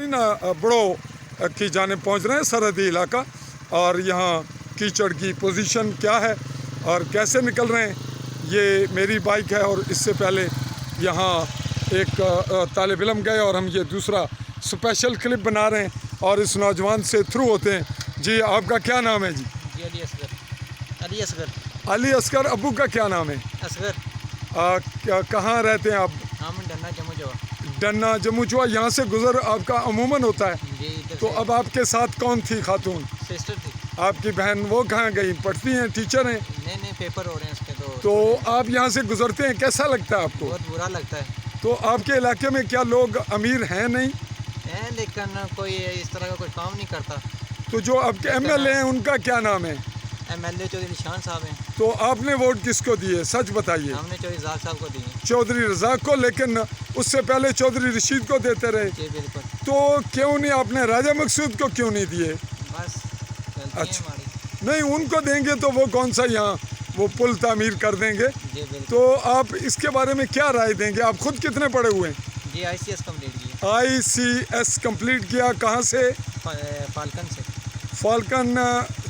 नाजरीन बड़ो की जानिब पहुँच रहे हैं, सरहदी इलाका, और यहाँ कीचड़ की पोजीशन क्या है और कैसे निकल रहे हैं। ये मेरी बाइक है और इससे पहले यहाँ एक तालिब इल्म गए और हम ये दूसरा स्पेशल क्लिप बना रहे हैं और इस नौजवान से थ्रू होते हैं। जी आपका क्या नाम है? जी अली असगर। अली असगर। अबू का क्या नाम है? असगर। कहाँ रहते हैं आप? हम डन्ना जम्मू जवा। डन्ना जम्मू चुआ। यहाँ से गुजर आपका अमूमन होता है? जी। तो अब आपके साथ कौन थी खातून? सिस्टर थी। आपकी बहन, वो कहाँ गई? पढ़ती हैं, टीचर हैं? नहीं पेपर हो रहे हैं इसके। तो आप यहाँ से गुजरते हैं, कैसा लगता है आपको? बहुत बुरा लगता है। तो आपके इलाके में क्या लोग अमीर हैं? नहीं है, लेकिन कोई इस तरह का कोई काम नहीं करता। तो जो आपके एमएलए हैं उनका क्या नाम है? एमएलए चौधरी निशान साहब हैं। तो आपने वोट किसको दिए, सच बताइए? हमने चौधरी रज़ाक साहब को दिए। चौधरी रज़ाक को, लेकिन उससे पहले चौधरी रशीद को देते रहे। जी बिल्कुल। तो क्यों नहीं आपने राजा मकसूद को क्यों नहीं दिए? बस अच्छा, नहीं उनको देंगे तो वो कौन सा यहाँ वो पुल तामीर कर देंगे। जी बिल्कुल। तो आप इसके बारे में क्या राय देंगे? आप खुद कितने पढ़े हुए हैं? जी ICS कंप्लीट किया। ICS कंप्लीट किया। कहाँ से? फाल्कन से। फाल्कन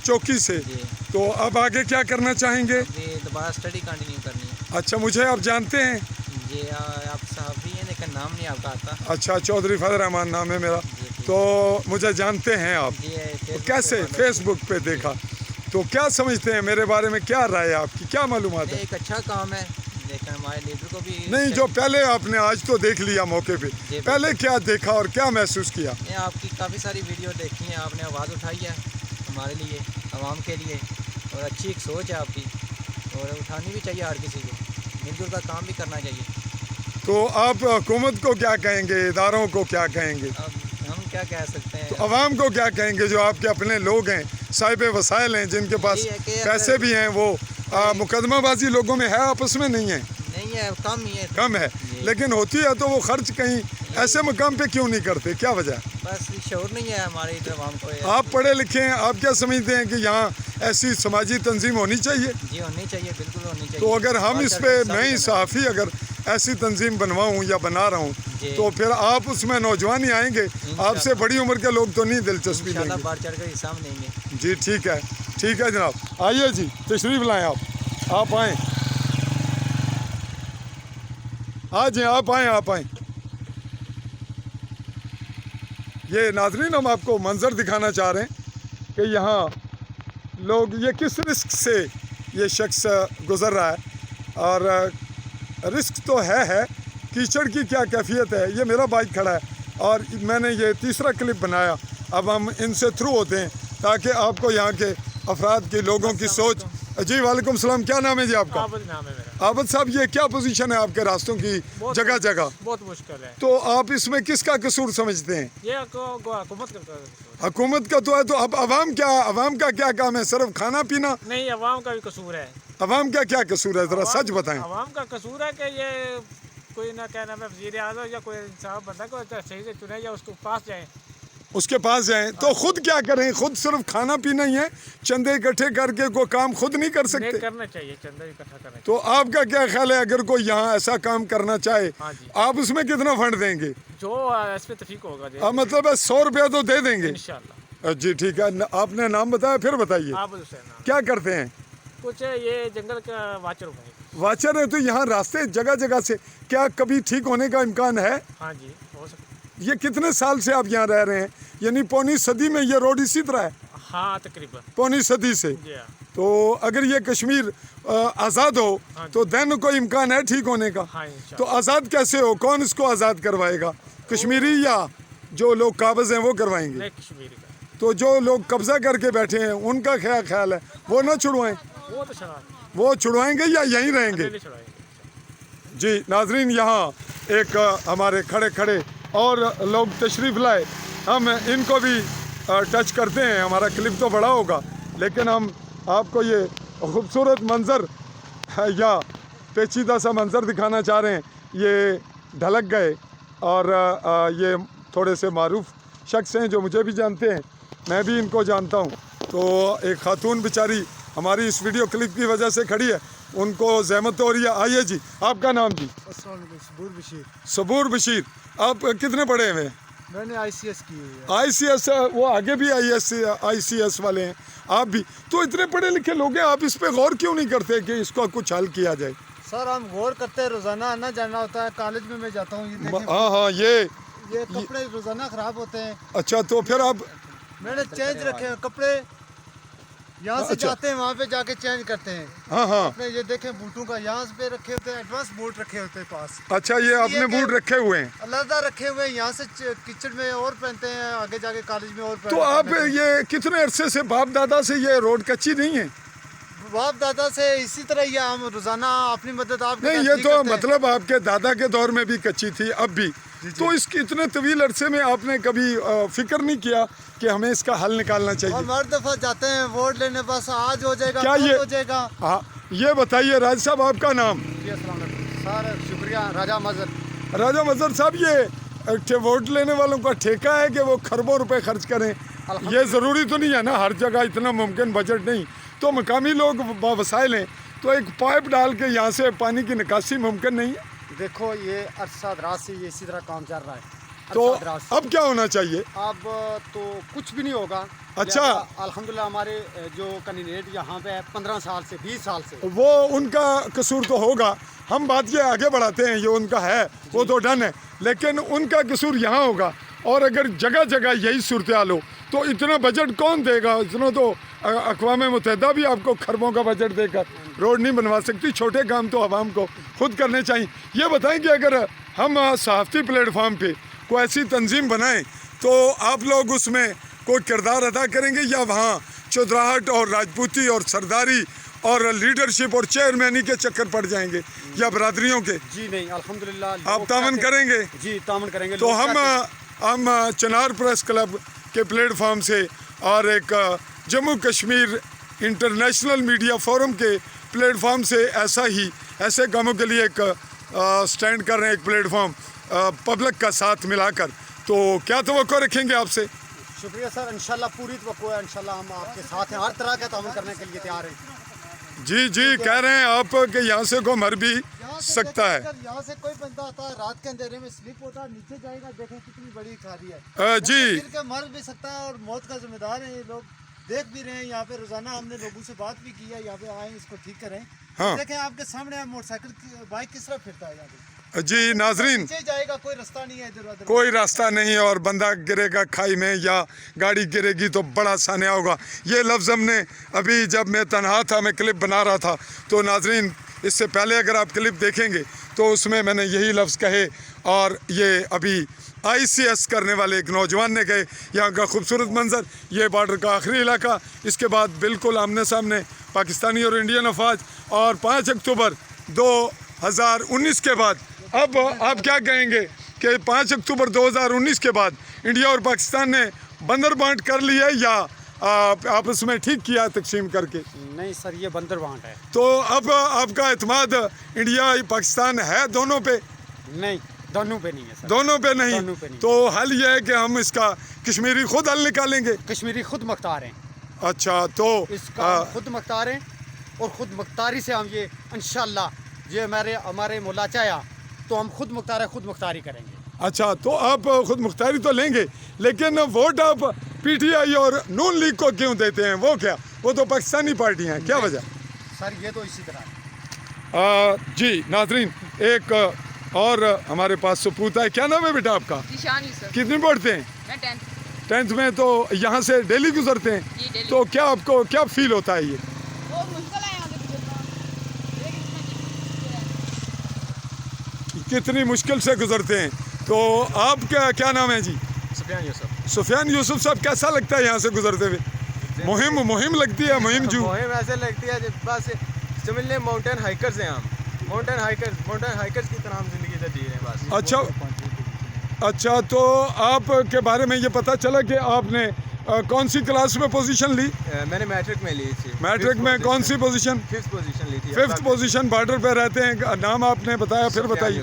चौकी से। जी। तो अब आगे क्या करना चाहेंगे? जी दोबारा स्टडी कंटिन्यू करनी है। अच्छा, मुझे आप जानते हैं? जी आप साहब भी हैं लेकिन नाम नहीं आपका आता। अच्छा, चौधरी फजल रहमान नाम है मेरा। तो मुझे जानते हैं आप? जी। कैसे? फेसबुक पे देखा। तो क्या समझते हैं मेरे बारे में? क्या राय है आपकी, क्या मालूमात है? एक अच्छा काम है, लेकिन हमारे लीडर को भी नहीं, जो पहले आपने आज तो देख लिया मौके पे, पहले क्या देखा और क्या महसूस किया? आपकी काफ़ी सारी वीडियो देखी है, आपने आवाज़ उठाई है हमारे लिए, आवाम के लिए, और अच्छी एक सोच है आपकी और उठानी भी चाहिए। हर किसी को मिलजुल कर काम भी करना चाहिए। तो आप हुकूमत को क्या कहेंगे, इदारों को क्या कहेंगे? अब हम क्या कह सकते हैं? तो अवाम को क्या कहेंगे जो आपके अपने लोग हैं, साहिब वसाइल हैं, जिनके पास पैसे भी हैं? वो मुकदमाबाजी लोगों में है, आपस में नहीं है? नहीं है, कम ही है। कम है, लेकिन होती है तो वो खर्च कहीं ऐसे मुकाम पे क्यों नहीं करते, क्या वजह? बस शऊर नहीं है हमारे इधर आवाम को। आप पढ़े लिखे हैं, आप क्या समझते हैं कि यहाँ ऐसी समाजी तंजीम होनी चाहिए? जी होनी चाहिए, बिल्कुल होनी चाहिए। तो अगर हम इस पे, मैं ही सहाफ़ी अगर ऐसी तंजीम बनवाऊँ या बना रहा हूँ, तो फिर आप उसमें नौजवान ही आएंगे, आपसे बड़ी उम्र के लोग तो नहीं दिलचस्पी लेंगे। बढ़ चढ़ कर हिस्सा देंगे। जी ठीक है, ठीक है जनाब। आइए जी, तशरीफ़ लाएँ आप आएँ। हाँ जी, आप आएँ। ये नाजरीन, हम आपको मंजर दिखाना चाह रहे हैं कि यहाँ लोग, ये किस रिस्क से ये शख्स गुज़र रहा है, और रिस्क तो है, कीचड़ की क्या कैफियत है। ये मेरा बाइक खड़ा है और मैंने ये तीसरा क्लिप बनाया। अब हम इनसे थ्रू होते हैं ताकि आपको यहाँ के अफराद के लोगों की सोच। जी वालेकुम सलाम, क्या नाम है जी आपका? आबद नाम है मेरा। आबद साहब, ये क्या पोजीशन है आपके रास्तों की जगह जगह? बहुत मुश्किल है। तो आप इसमें किसका कसूर समझते हैं? ये हुकूमत का हुकूमत का तो है। तो अब अवाम का क्या काम है? सिर्फ खाना पीना? नहीं, अवाम का भी कसूर है। अवाम का क्या कसूर है, जरा सच बताएं। अवाम का कसूर है कि ये कोई ना, क्या नाम है, वज़ीर आज़म या कोई इंसान बंदा को सही से चुने या उसके पास जाए, उसके पास जाएं। तो खुद क्या करें? खुद सिर्फ खाना पीना ही है? चंदे इकट्ठे करके कोई काम खुद नहीं कर सकते? नहीं करना चाहिए, चंदा इकट्ठा करना। तो आपका क्या ख्याल है, अगर कोई यहाँ ऐसा काम करना चाहे, हाँ जी, आप उसमें कितना फंड देंगे? जो इस पे तफीक होगा। आप मतलब 100 रुपया तो दे देंगे इंशाल्लाह। जी ठीक है। आपने नाम बताया, फिर बताइए आबद हुसैन। क्या करते हैं? कुछ ये जंगल का वाचर भाई। वाचर है। तो यहाँ रास्ते जगह जगह से क्या कभी ठीक होने का इम्कान है? हाँ जी, हो सकता। ये कितने साल से आप यहाँ रह रहे हैं? यानी पौनी सदी में ये रोड इसी तरह है? हाँ तकरीबन पौनी सदी से। तो अगर ये कश्मीर आज़ाद हो तो देन कोई इम्कान है ठीक होने का? हाँ, तो आज़ाद कैसे हो? कौन इसको आज़ाद करवाएगा? कश्मीरी या जो लोग काबज़ हैं वो करवाएंगे? नहीं, कश्मीरी का। तो जो लोग कब्जा करके बैठे हैं उनका क्या ख्याल है, वो ना छुड़वाएं? वो छुड़वाएंगे या यहीं रहेंगे? जी नाजरीन, यहाँ एक हमारे खड़े और लोग तशरीफ़ लाए, हम इनको भी टच करते हैं। हमारा क्लिप तो बड़ा होगा, लेकिन हम आपको ये खूबसूरत मंज़र या पेचीदा सा मंज़र दिखाना चाह रहे हैं। ये ढलक गए और ये थोड़े से मारूफ शख्स हैं जो मुझे भी जानते हैं, मैं भी इनको जानता हूँ। तो एक खातून बेचारी हमारी इस वीडियो क्लिप की वजह से खड़ी है, उनको ज़हमत हो रही है। आइए जी, आपका नाम जी? सबूर बशीर। सबूर बशीर, आप कितने पढ़े हुए हैं? मैंने ICS की हुई है। ICS, वो आगे भी ICS वाले हैं, आप भी तो इतने पढ़े लिखे लोग हैं, आप इस पे गौर क्यों नहीं करते कि इसका कुछ हल किया जाए? सर हम गौर करते हैं, रोजाना आना जाना होता है, कॉलेज में मैं जाता हूँ, ये देखें, हाँ हाँ, ये कपड़े रोजाना खराब होते हैं। अच्छा, तो फिर आप मैंने चेंज रखे हैं कपड़े, यहाँ से अच्छा। जाते हैं वहाँ पे जाके चेंज करते हैं। हाँ हाँ, अपने ये देखें बूटों का यहाँ पे रखे होते हैं, एडवांस बूट रखे होते हैं पास, अच्छा, ये आपने बूट रखे हुए हैं, अलग रखे हुए हैं, यहाँ से किचड़ में और पहनते हैं, आगे जाके कॉलेज में और तो आप ये कितने अरसे से बाप दादा से ये रोड कच्ची नहीं है? बाप दादा से इसी तरह ही हम रोजाना अपनी मदद आप नहीं, ये तो मतलब आपके दादा के दौर में भी कच्ची थी, अब भी, तो इसके इतने तवील अरसे में आपने कभी फिक्र नहीं किया कि हमें इसका हल निकालना चाहिए? हम हर दफा जाते हैं वोट लेने, बस आज हो जाएगा, क्या कल ये हो जाएगा। हाँ, ये बताइए राज साहब, आपका नाम? सर शुक्रिया, राजा मजर। राजा मजर साहब, ये वोट लेने वालों का ठेका है कि वो खरबों रुपए खर्च करें? ये ज़रूरी तो नहीं है ना, हर जगह इतना मुमकिन बजट नहीं, तो मकामी लोग वसाइल हैं, तो एक पाइप डाल के यहाँ से पानी की निकासी मुमकिन नहीं है? देखो ये अरसा दराज से ये इसी तरह काम चल रहा है, तो अरसा दराज से। अब क्या होना चाहिए? अब तो कुछ भी नहीं होगा। अच्छा। अल्हम्दुलिल्लाह हमारे जो कैंडिडेट यहाँ पे है 15 साल से 20 साल से, वो उनका कसूर तो होगा, हम बात ये आगे बढ़ाते हैं, ये उनका है, वो तो डन है, लेकिन उनका कसूर यहाँ होगा। और अगर जगह जगह यही सूरत हाल हो तो इतना बजट कौन देगा? इतना तो अक़वाम मुत्तहिदा भी आपको खरबों का बजट देकर रोड नहीं बनवा सकती। छोटे काम तो आवाम को खुद करने चाहिए। ये बताएं कि अगर हम सहाफ़ती प्लेटफार्म पे कोई ऐसी तंजीम बनाएं तो आप लोग उसमें कोई किरदार अदा करेंगे, या वहाँ चौधराहट और राजपूती और सरदारी और लीडरशिप और चेयरमैनी के चक्कर पड़ जाएंगे, या बरादरियों के? जी नहीं, अल्हम्दुलिल्लाह आप तामन करेंगे? जी तामन करेंगे। तो हम चिनार प्रेस क्लब के प्लेटफार्म से और एक Jammu Kashmir international media forum के प्लेटफार्म से ऐसे कामों के लिए एक स्टैंड कर रहे हैं, एक प्लेटफार्म पब्लिक का साथ मिलाकर। तो क्या तवक्को रखेंगे आपसे? शुक्रिया सर, इंशाल्लाह पूरी तवक्को है, इंशाल्लाह हम आपके साथ हैं, हर तरह का तामन करने के लिए तैयार हैं। जी जी, कह रहे हैं आप कि यहाँ से को मर भी सकता है। यहाँ से कोई बंदा आता है रात के अंधेरे में स्लिप होता है, नीचे जाएगा, देखें कितनी बड़ी खारी है जी, गिर के मर भी सकता है, और मौत का जिम्मेदार है ये लोग, देख भी रहे हैं। यहाँ पे रोजाना हमने लोगों से बात भी की है, यहाँ पे आए इसको ठीक करें। हाँ। देखें आपके सामने मोटरसाइकिल बाइक किस तरह फिरता है यहाँ पे, जी नाजरीन, नीचे जाएगा, कोई रास्ता नहीं है इधर उधर, कोई रास्ता नहीं है, और बंदा गिरेगा खाई में या गाड़ी गिरेगी तो बड़ा सान्या होगा। ये लफ्ज़ हमने अभी जब मैं तन्हा था, मैं क्लिप बना रहा था, तो नाजरीन इससे पहले अगर आप क्लिप देखेंगे तो उसमें मैंने यही लफ्ज़ कहे, और ये अभी ICS करने वाले एक नौजवान ने कहे। यहाँ का खूबसूरत मंजर, ये बॉर्डर का आखिरी इलाका, इसके बाद बिल्कुल आमने सामने पाकिस्तानी और इंडियन अफवाज। और 5 अक्टूबर 2019 के बाद, अब आप क्या कहेंगे कि 5 अक्टूबर 2019 के बाद इंडिया और पाकिस्तान ने बंदर बांट कर लिया या आपस में ठीक किया तकसीम करके? नहीं सर, ये बंदर बांट है। तो अब आपका एतमाद इंडिया पाकिस्तान है दोनों पे? नहीं, दोनों पे नहीं है सर, दोनों पे नहीं। दोनों पे नहीं। तो हल ये है कि हम इसका कश्मीरी खुद हल निकालेंगे। कश्मीरी खुद मुख्तार हैं, अच्छा, तो इसका हम खुद मुख्तार हैं, और खुद मुख्तारी से हम ये इंशाल्लाह, ये हमारे मौला चाया तो हम खुद मुख्तार है, खुद मुख्तारी करेंगे। अच्छा, तो आप खुद मुख्तारी तो लेंगे, लेकिन वोट आप PTI और नून लीग को क्यों देते हैं? वो क्या, वो तो पाकिस्तानी पार्टी हैं, क्या वजह? सर ये तो इसी तरह है। जी नाजरीन, एक और हमारे पास सपूत है। क्या नाम है बेटा आपका? ईशान यूसुफ। कितनी पढ़ते हैं? मैं 10th 10th में। तो यहाँ से डेली गुजरते हैं, जी, डेली। तो क्या आपको क्या फील होता है? ये बहुत मुश्किल है यहाँ से गुजरना, कितनी मुश्किल से गुजरते हैं। तो आप क्या नाम है जी? सुफियान यूसुफ। सुफियान यूसुफ साहब, कैसा लगता है यहाँ से गुजरते हुए? मुहिम लगती है, मुहिम जू? मुहिम ऐसे लगती है बस समझ लें माउंटेन हाइकर्स हैं हम, माउंटेन हाइकर्स की तरह हम जिंदगी से जी रहे हैं बस। अच्छा, तो आपके बारे में ये पता चला कि आपने कौन सी क्लास में पोजीशन ली? मैंने मैट्रिक में ली थी। मैट्रिक में कौन सी पोजीशन? 5th पोजीशन ली थी। 5th position. बॉर्डर पे रहते हैं, नाम आपने बताया, फिर बताइए।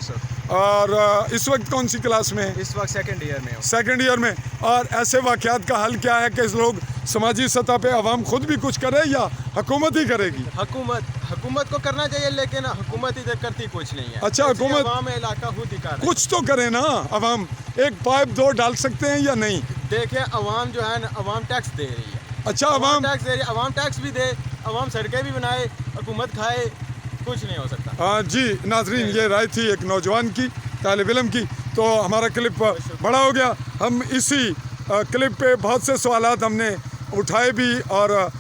और इस वक्त कौन सी क्लास में है? इस वक्त 2nd ईयर में हूँ। 2nd ईयर में। और ऐसे वाक़यात का हल क्या है कि लोग समाजी सतह पे आवाम खुद भी कुछ करे या हुकूमत ही करेगी? हुकूमत को करना चाहिए, लेकिन हुकूमत इधर करती कुछ नहीं है। अच्छा, हुकूमत इलाका खुद ही कर रहा है। कुछ तो करे ना आवाम। एक पाइप 2 डाल सकते हैं या नहीं? देखिए अवाम जो है ना अवाम टैक्स दे रही है, अच्छा, अवाम टैक्स दे रही है, अवाम टैक्स भी दे, अवाम सड़कें भी बनाए, हुकूमत खाए, कुछ नहीं हो सकता। जी नाजरीन, ये राय थी एक नौजवान की, तालिब इल्म की। तो हमारा क्लिप बड़ा हो गया। हम इसी क्लिप पे बहुत से सवालात हमने उठाए भी, और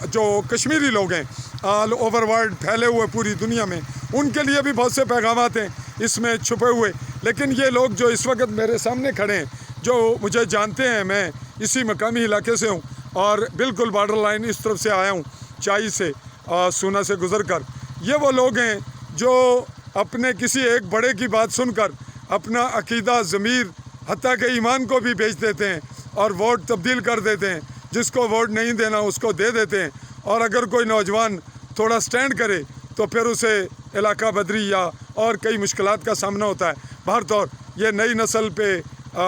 जो कश्मीरी लोग हैं ऑल ओवर वर्ल्ड फैले हुए पूरी दुनिया में, उनके लिए भी बहुत से पैगामात हैं इसमें छुपे हुए। लेकिन ये लोग जो इस वक्त मेरे सामने खड़े हैं, जो मुझे जानते हैं, मैं इसी मकामी इलाके से हूँ और बिल्कुल बॉर्डर लाइन इस तरफ से आया हूँ, चाई से, सूना से गुजर कर। ये वो लोग हैं जो अपने किसी एक बड़े की बात सुनकर अपना अकीदा, ज़मीर, हत्ता के ईमान को भी बेच देते हैं और वोट तब्दील कर देते हैं। जिसको वोट नहीं देना उसको दे देते हैं, और अगर कोई नौजवान थोड़ा स्टैंड करे तो फिर उसे इलाका बदरी या और कई मुश्किलात का सामना होता है। बहरतौर ये नई नस्ल पे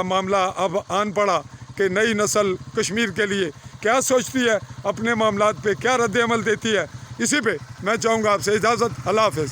मामला अब आन पड़ा कि नई नस्ल कश्मीर के लिए क्या सोचती है, अपने मामलात पे क्या रद्द अमल देती है। इसी पे मैं चाहूँगा आपसे इजाज़त। अल्लाह हाफ़िज़।